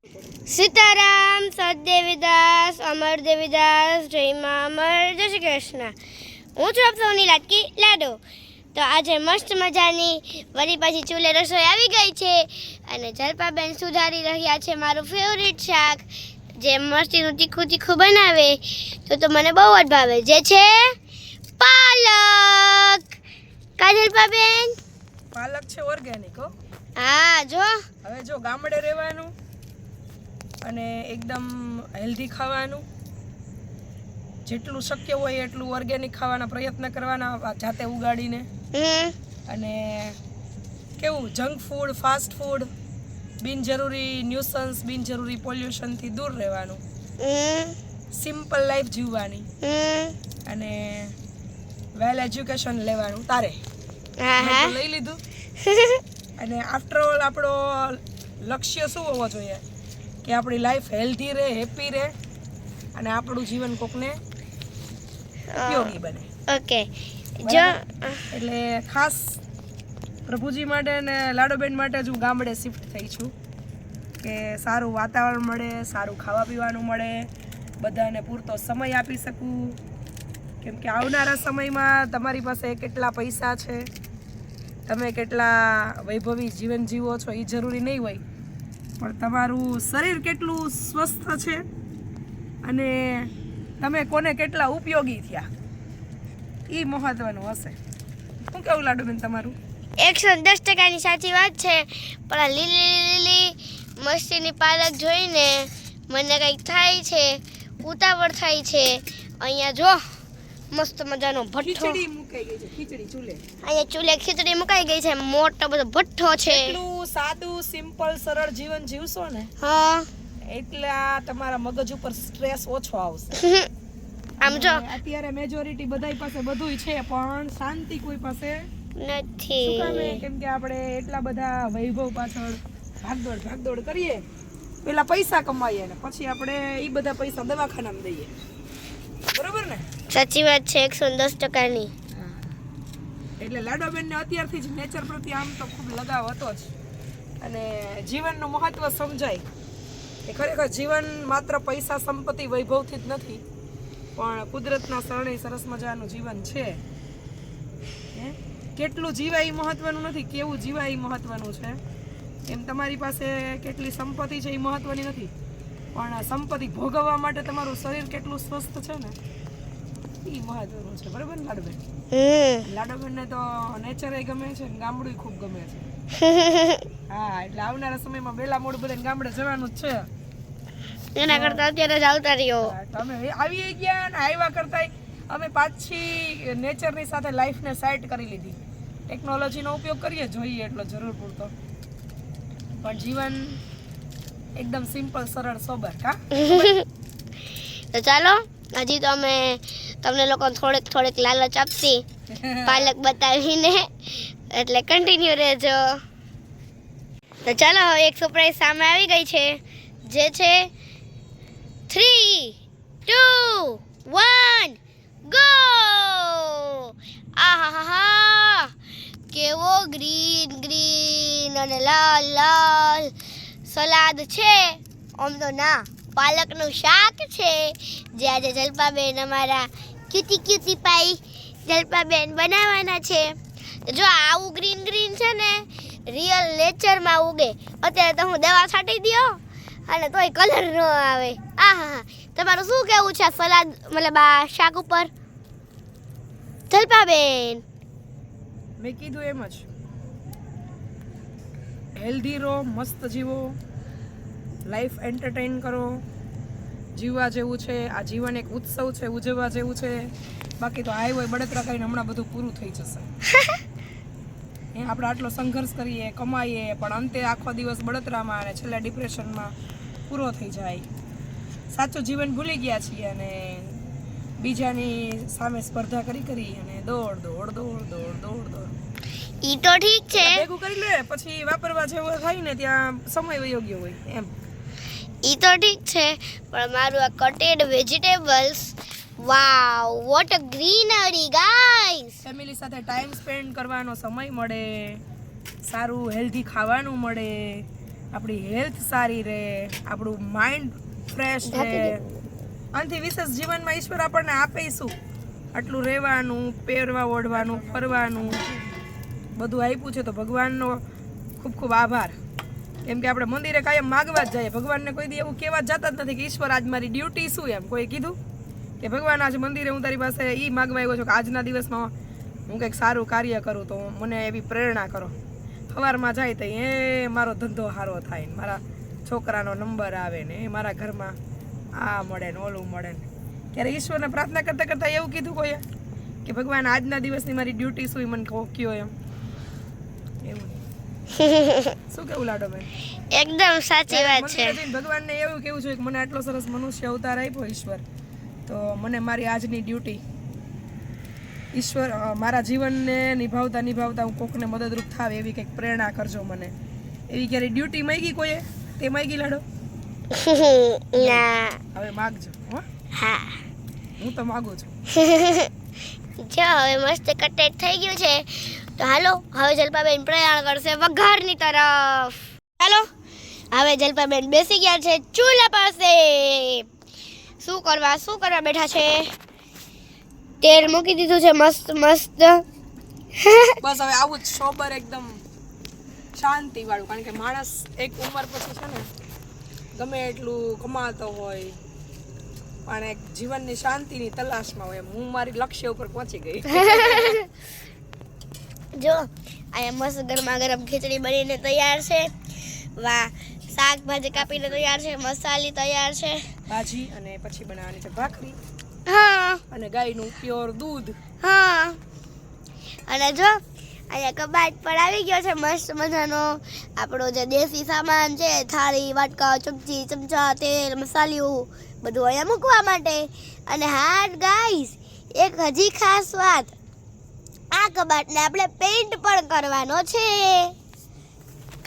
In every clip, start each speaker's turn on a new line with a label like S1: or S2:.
S1: સીતારામ, સદદેવીદાસ, અમર દેવીદાસ, જય મા અમર, જય શ્રી કૃષ્ણ. હું છું આપ સૌની લાડકી લાડો. તો આજે મસ્ત મજાની વળી પાછી ચૂલે રસોઈ આવી ગઈ છે અને જલ્પાબેન સુધારી રહ્યા છે મારું ફેવરિટ શાક, જે મસ્તીનું તીખું તીખું બનાવે તો મને બહુ જ ભાવે, જે છે પાલક. કા જલ્પાબેન?
S2: પાલક છે ઓર્ગેનિક હો.
S1: હા, જો
S2: હવે જો ગામડે રહેવાનું અને એકદમ હેલ્ધી ખાવાનું, જેટલું શક્ય હોય એટલું ઓર્ગેનિક ખાવાના પ્રયત્ન કરવાના જાતે ઉગાડીને. અને કેવું જંક ફૂડ, ફાસ્ટ ફૂડ, બિનજરૂરી ન્યુસન્સ, બિનજરૂરી પોલ્યુશનથી દૂર રહેવાનું, સિમ્પલ લાઈફ જીવવાની અને વેલ એજ્યુકેશન લેવાનું. તારે લઈ લીધું. અને આફ્ટર ઓલ આપણો લક્ષ્ય શું હોવો જોઈએ કે આપણી લાઈફ હેલ્ધી રહે, હેપી રહે અને આપણું જીવન કોકને ઉપયોગી બને.
S1: ઓકે, જો
S2: એટલે ખાસ પ્રભુજી માટે અને લાડોબેન માટે જ હું ગામડે શિફ્ટ થઈ છું કે સારું વાતાવરણ મળે, સારું ખાવા પીવાનું મળે, બધાને પૂરતો સમય આપી શકું. કેમ કે આવનારા સમયમાં તમારી પાસે કેટલા પૈસા છે, તમે કેટલા વૈભવી જીવન જીવો છો એ જરૂરી નહીં હોય, પણ તમારું શરીર કેટલું સ્વસ્થ છે અને તમે કોને કેટલા ઉપયોગી થયા એ મહત્વનું હશે. શું કેવું લાડુબેન તમારું?
S1: 110% સાચી વાત છે. પણ આ લીલી લીલી મસ્તીની પાલક જોઈને મને કંઈક થાય છે, ઉતાવળ થાય છે. અહીંયા જો મસ્ત મજાનો ભઠ્ઠો,
S2: ખીચડી મુકાઈ ગઈ છે, ખીચડી ચૂલે.
S1: અહીંયા ચૂલે ખીચડી મુકાઈ ગઈ છે, મોટો બધો ભઠ્ઠો છે.
S2: એટલું સાદું સિમ્પલ સરળ જીવન જીવશો ને
S1: હા,
S2: એટલા તમારા મગજ ઉપર સ્ટ્રેસ ઓછો આવશે.
S1: આમ જો
S2: અત્યારે મેજોરિટી બધાય પાસે બધુંય છે પણ શાંતિ કોઈ પાસે
S1: નથી.
S2: શું કામે? કેમ કે આપણે એટલા બધા વૈભવ પાછળ ભાગદોડ કરીએ, પેલા પૈસા કમાઈએ ને પછી આપણે એ બધા પૈસા દવાખાનામાં દઈએ. બરોબર ને?
S1: સાચી વાત છે, 110%.
S2: એટલે લાડોબેન ને અત્યારથી જ નેચર પ્રત્યે આમ તો ખૂબ લગાવ હતો જ અને જીવનનું મહત્વ સમજાય કે ખરેખર જીવન માત્ર પૈસા, સંપત્તિ, વૈભવથી જ નથી, પણ કુદરતના શરણે સરસ મજાનું જીવન છે. કેટલું જીવાય મહત્વનું નથી, કેવું જીવાય મહત્વનું છે. એમ તમારી પાસે કેટલી સંપત્તિ છે એ મહત્વની નથી, પણ સંપત્તિ ભોગવવા માટે તમારું શરીર કેટલું સ્વસ્થ છે ને એ મહત્વનું છે. બરાબર ને લાડુબેન? લાડુબેનને તો નેચર ગમે છે ને ગામડું ખૂબ ગમે છે. હા, એટલે આવનારા સમયમાં બેલા મોડ બધાને ગામડે જવાનું જ છે.
S1: એના કરતા અત્યારે જ આવતા રહ્યો.
S2: અમે આવી ગયા ને આવ્યા કરતા અમે પાછી નેચરની સાથે લાઈફને સાઇટ કરી લીધી. ટેકનોલોજીનો ઉપયોગ કરીએ જોઈએ એટલો જરૂર પૂરતો, પણ જીવન એકદમ સિમ્પલ, સરળ, સોબર. કા
S1: તો ચાલો, હજી તો અમે તમને લોકો થોડેક લાલચ આપશી પાલક બતાવીને, એટલે કન્ટિન્યુ રહેજો. તો ચાલો, હવે એક સરપ્રાઈઝ સામે આવી ગઈ છે, જે છે 3, 2, 1 ગો. આહાહા, કેવો ગ્રીન ગ્રીન અને લાલ લાલ સલાડ છે. આમ તો ના, પાલકનું શાક છે, જે આજે જલ્પાબેન અમારા ક્યુટી પાઈ જલ્પાબેન બનાવવાના છે. જો આવું ગ્રીન ગ્રીન છે ને રિયલ નેચરમાં ઉગે. અત્યારે તો હું દવા છાંટી દો અને તોય કલર ન આવે. આહા, તમારું શું કહેવું છે આ સલાડ, મતલબ આ શાક ઉપર જલ્પાબેન?
S2: મેં કીધું એમ જ, હેલ્ધી રહો, મસ્ત જીવો, લાઈફ એન્ટરટેન કરો. જીવવા જેવું છે આ જીવન, એક ઉત્સવ છે, ઉજવવા જેવું છે. બાકી તો આય હોય બળતરા કરીને હમણાં બધું પૂરું થઈ જશે. આપણે આટલો સંઘર્ષ કરીએ, કમાઈએ, પણ અંતે આખો દિવસ બળતરામાં અને છેલ્લે ડિપ્રેશનમાં પૂરો થઈ જાય. સાચું જીવન ભૂલી ગયા છીએ અને બીજાની સામે સ્પર્ધા કરી અને દોડ.
S1: ઈ તો ઠીક છે,
S2: ભેગું કરી લે પછી વાપરવા જેવું થાય ને ત્યાં સમય વયો ગયો હોય એમ.
S1: ઈ તો ઠીક છે, પણ મારું આ cutted vegetables, wow, what a greenery guys.
S2: Family સાથે ટાઈમ સ્પેન્ડ કરવાનો સમય મળે, સારું હેલ્ધી ખાવાનું મળે, આપણી હેલ્થ સારી રહે, આપણું માઇન્ડ ફ્રેશ રહે. આનાથી વિશેષ જીવનમાં ઈશ્વર આપણને આપે શું? આટલું રહેવાનું, પહેરવા ઓઢવાનું, ફરવાનું બધું આપ્યું છે. તો ભગવાનનો ખૂબ ખૂબ આભાર. કેમ કે આપણે મંદિરે કાયમ માગવા જ જઈએ, ભગવાનને કોઈ દી એવું કહેવા જ જતા જ નથી કે ઈશ્વર આજ મારી ડ્યુટી શું? એમ કોઈ કીધું કે ભગવાન આજ મંદિરે હું તારી પાસે એ માગવા આવ્યો છું કે આજના દિવસમાં હું કંઈક સારું કાર્ય કરું તો મને એવી પ્રેરણા કરો. સવારમાં જાય તો એ મારો ધંધો સારો થાય ને મારા છોકરાનો નંબર આવે ને એ મારા ઘરમાં આ મળે ને ઓલું મળે ને. ત્યારે ઈશ્વરને પ્રાર્થના કરતાં કરતાં એવું કીધું કોઈએ કે ભગવાન આજના દિવસની મારી ડ્યુટી શું? મને કયો એમ. એવું શું કેવું લાડો બેન?
S1: એકદમ સાચી વાત છે.
S2: ભગવાનને એવું કેવું છે કે મને આટલો સરસ મનુષ્ય અવતાર આપ્યો ઈશ્વર, તો મને મારી આજની ડ્યુટી ઈશ્વર મારા જીવનને નિભાવતા નિભાવતા હું કોકને મદદરૂપ થાવ એવી કંઈક પ્રેરણા કરજો મને. એવી ક્યારે ડ્યુટી માંગી કોઈએ? તે માંગી લાડો?
S1: ના.
S2: હવે માગજો.
S1: હા,
S2: હું તો માગું છું.
S1: જો હવે મસ્ત કટેટ થઈ ગયું છે તો હાલો હવે જલપાબેન પ્રયાણ કરશે વઘારની તરફ. હાલો હવે જલપાબેન બેસી ગયા છે ચૂલા પાસે. શું કરવા બેઠા છે? તેલ મૂકી દીધું છે મસ્ત મસ્ત.
S2: બસ હવે આવું જ સોબર એકદમ શાંતિ વાળું. કારણ કે માણસ એક ઉંમર પછી છે ને ગમે એટલું કમાતો હોય પણ એક જીવનની શાંતિની તલાશમાં હોય. હું મારી લક્ષ્ય ઉપર પહોંચી ગઈ.
S1: જો અહીંયા મસ્ત ગરમા ગરમ ખીચડી બનીને તૈયાર છે. વાહ, શાકભાજી કાપીને તૈયાર છે, મસાલી તૈયાર છે,
S2: ભાજી અને પછી બનાવવાની છે ભાખરી.
S1: હા,
S2: અને ગાયનું પ્યોર દૂધ.
S1: હા. અને જો અહીંયા કબાટ પર આવી ગયો છે મસ્ત મજાનો આપણો જે દેશી સામાન છે, થાળી, વાટકા, ચમચી, ચમચા, તેલ, મસાલીઓ બધું અહીંયા મૂકવા માટે. અને હા ગાઈસ, એક હજી ખાસ વાત, આ કબાટને આપણે પેઇન્ટ પણ કરવાનો છે.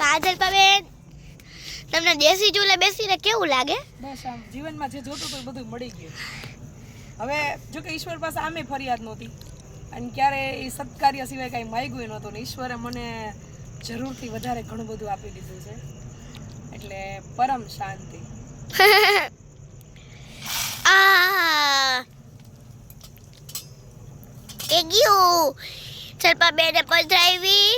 S1: કાજલ પવેન, તમને દેશી ચૂલે બેસીને કેવું લાગે?
S2: બસ આમ જીવનમાં જે જોતું હતું બધું મળી ગયું. હવે જો કે ઈશ્વર પાસે આમે ફરિયાદ નહોતી અને ક્યારે એ સત્કાર્ય સિવાય કાંઈ માંગ્યું નહોતું ને ઈશ્વરે મને જરૂરથી વધારે ઘણું બધું આપી દીધું છે. એટલે પરમ શાંતિ.
S1: એ ગયું સલપા બેને પધરાવી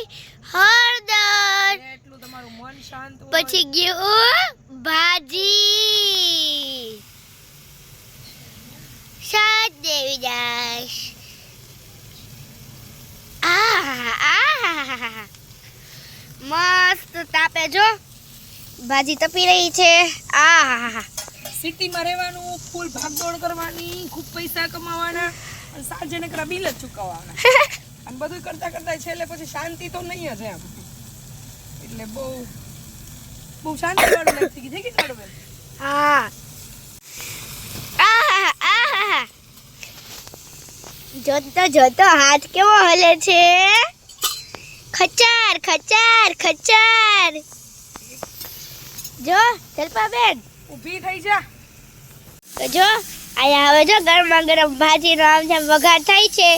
S1: હળદર,
S2: એટલું તમારું મન શાંત હોય.
S1: પછી ગયું ભાજી, શાક દેવી દાસ. મસ્ત તાપે જો ભાજી તપી રહી છે.
S2: સિટીમાં રહેવાનું, ફૂલ ભાગદોડ કરવાની, ખૂબ પૈસા કમાવાના અને સાંજે નકરા બિલ જ ચૂકવવાના. અને બધું કરતા કરતા છેલ્લે પછી શાંતિ તો નહીં જ એમ. એટલે બહુ શાંતિ વાળું લાઈફ થઈ ગઈ છે કે
S1: હા. જોતો જોતો હાથ કેવો હલે છે. ખચાર ખચાર ખચાર. જો જલપાબેન
S2: ઊભી થઈ જા.
S1: તો જો અહીંયા હવે જો ગરમા ગરમ ભાજીનો આમ જેમ વઘાર થાય છે.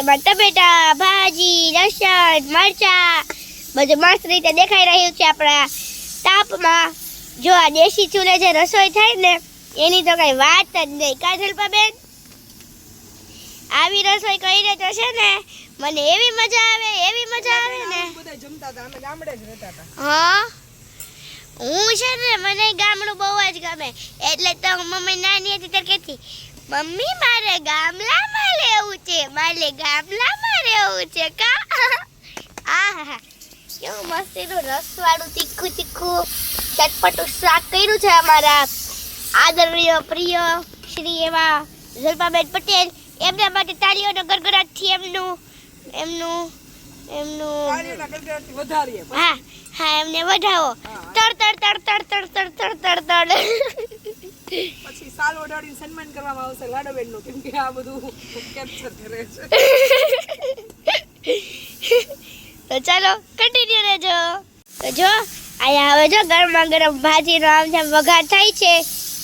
S1: એમાં ટમેટા, ભાજી, લસણ, મરચા બધું મસ્ત રીતે દેખાઈ રહ્યું છે આપણા તાપમાં. જો આ દેશી ચૂલે જે રસોઈ થાય ને એની તો કઈ વાત જ નહીં. કા જલપાબેન? આવી રસોઈ કરીને તો છે ને મને એવી મજા આવે ને.
S2: બધા જમતા હતા, અમે ગામડે જ રહેતા હતા.
S1: હા, હું છે ને મને ગામડું બહુ જ ગમે. એટલે તો હું મમ્મી નાની હતી ત્યારે કહેતી, મમ્મી મારે ગામડામાં રહેવું છે, મારે ગામડામાં રહેવું છે. કા આહા, કેવું મસ્તીનું રસવાળું તીખું તીખું ચટપટું શાક કર્યું છે અમારા આદરણીય પ્રિય શ્રી એવા જલપાબેન પટેલ. એમના માટે તાળીઓનો ગડગડાટથી એમનું
S2: તાળીઓના ગડગડાટથી વધારીએ.
S1: હા હા, એમને વધાવો. તડ તડ તડ તડ તડ તડ તડ તડ તડ.
S2: પછી સાલ ઓઢાડીને સન્માન કરવામાં આવશે લાડોબેનનું, કેમ કે આ બધું કેપ્ચર કરે છે.
S1: તો ચાલો કન્ટિન્યુ રહેજો. તો જો અહીંયા હવે જો ગરમા ગરમ ભાજીનો આમ જેમ વઘાર થાય છે.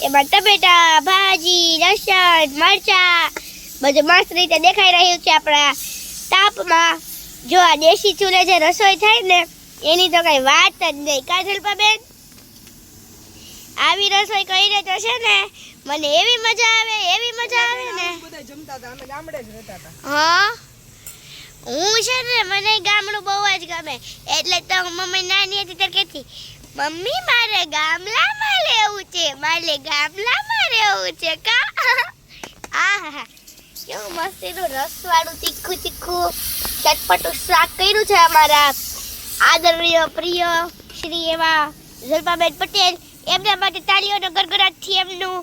S1: એમાં ટમેટા, ભાજી, લસણ, મરચા બધું મસ્ત રીતે દેખાઈ રહ્યું છે આપણા તાપમાં. જો આ દેશી ચૂલે જે રસોઈ થાય ને એની તો કઈ વાત જ નહીં. કા જલપાબેન? આવી રસોઈ કરીને તો છે ને મને એવી મજા આવે ને
S2: બધા જમતા હતા, અમે ગામડે જ રહેતા હતા.
S1: હા હું છે ને મને ગામડું બહુ જ ગમે એટલે તો હું મમ્મી નાની હતી ત્યારે કહેતી મમ્મી મારે ગામડામાં રહેવું છે કા આહા કેવું મસ્તીનું રસવાળું તીખું ચટપટું શાક કર્યું છે અમારા આદરણીય પ્રિય શ્રી એવા જલ્પાબેન પટેલ. એમના માટે તાળીઓનો ગડગડાટથી એમનું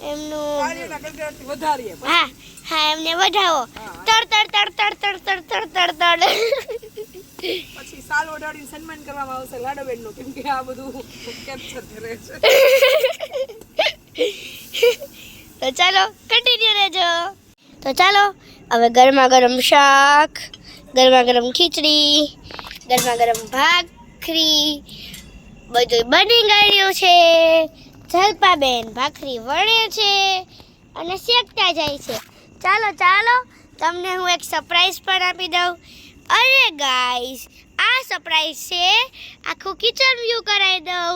S2: તાળીઓના ગડગડાટથી વધારીએ.
S1: હા હા એમને વધાવો તડ.
S2: પછી સાલ ઓઢાડીને સન્માન કરવામાં આવશે લાડોબેનનું, કેમ કે આ બધું કેપ્ચર કરે છે.
S1: તો ચાલો કન્ટિન્યુ રહેજો. તો ચાલો હવે ગરમા ગરમ શાક, ગરમા ગરમ ખીચડી, ગરમા ગરમ ભાખરી બધું બની ગયું છે. જલ્પાબેન ભાખરી વળે છે અને શેકતા જાય છે. ચાલો તમને હું એક સરપ્રાઈઝ પણ આપી દઉં. અરે ગાઈસ આ સરપ્રાઈઝ છે, આખું કિચન વ્યૂ કરાવી દઉં.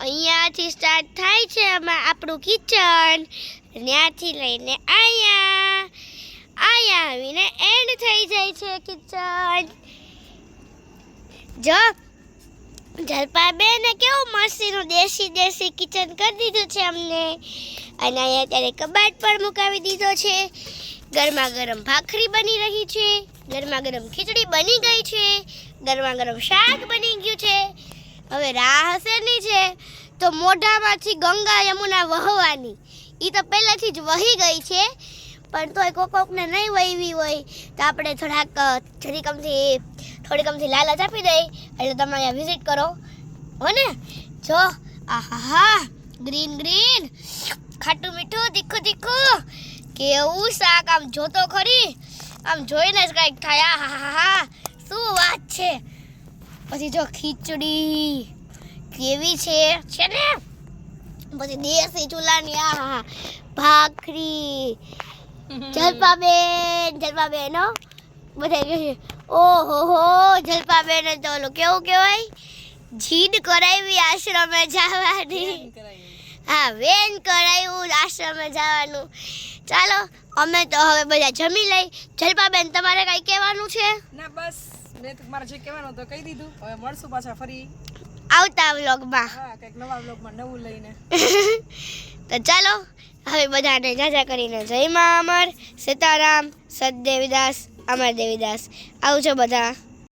S1: અહીંયાથી સ્ટાર્ટ થાય છે આપણું કિચન, ત્યાંથી લઈને અહીંયા આવીને એન્ડ થઈ જાય છે કિચન. જો જલ્પાબેને કેવું મસ્તીનું દેશી કિચન કરી દીધું છે અમને. અને અહીંયા અત્યારે કબાટ પણ મુકાવી દીધો છે. ગરમા ગરમ ભાખરી બની રહી છે, ગરમા ગરમ ખીચડી બની ગઈ છે, ગરમા ગરમ શાક બની ગયું છે. હવે રાહ શેની છે તો મોઢામાંથી ગંગા યમુના વહવાની. એ તો પહેલાંથી જ વહી ગઈ છે પણ તોય કોકને નહીં વહી હોય તો આપણે થોડીક અમથી લાલચ આપી દઈ એટલે તમે અહીંયા વિઝિટ કરો હો ને. જો આહા ગ્રીન ખાટું મીઠું તીખું કેવું શાક, આમ જોતો ખરી આમ જોઈને જ કંઈક થાય. આહા શું વાત છે. પછી જો ખીચડી કેવી છે ને, પછી દેશી ચૂલાની આહા ભાખરી. જલ્પાબેન હો બધા કહે ઓહો જલ્પાબેન તો ઓલું કેવું કહેવાય જીદ કરાવી આશ્રમે જવાની. હા વેન કરાયું આશ્રમે જવાનું. ચાલો અમે તો હવે બધા જમી લઈ. જલ્પાબેન તમારે કઈ કહેવાનું છે?
S2: ના બસ મેં તો મારે જે કહેવાનું તો કહી દીધું. હવે મળશું પાછા ફરી
S1: આવતા વ્લોગમાં.
S2: હા કંઈક નવા વ્લોગમાં નવું લઈને.
S1: તો ચાલો હવે બધાને જાજા કરીને જય મા અમર, સીતારામ, સત દેવીદાસ, અમર દેવીદાસ. આવજો બધા.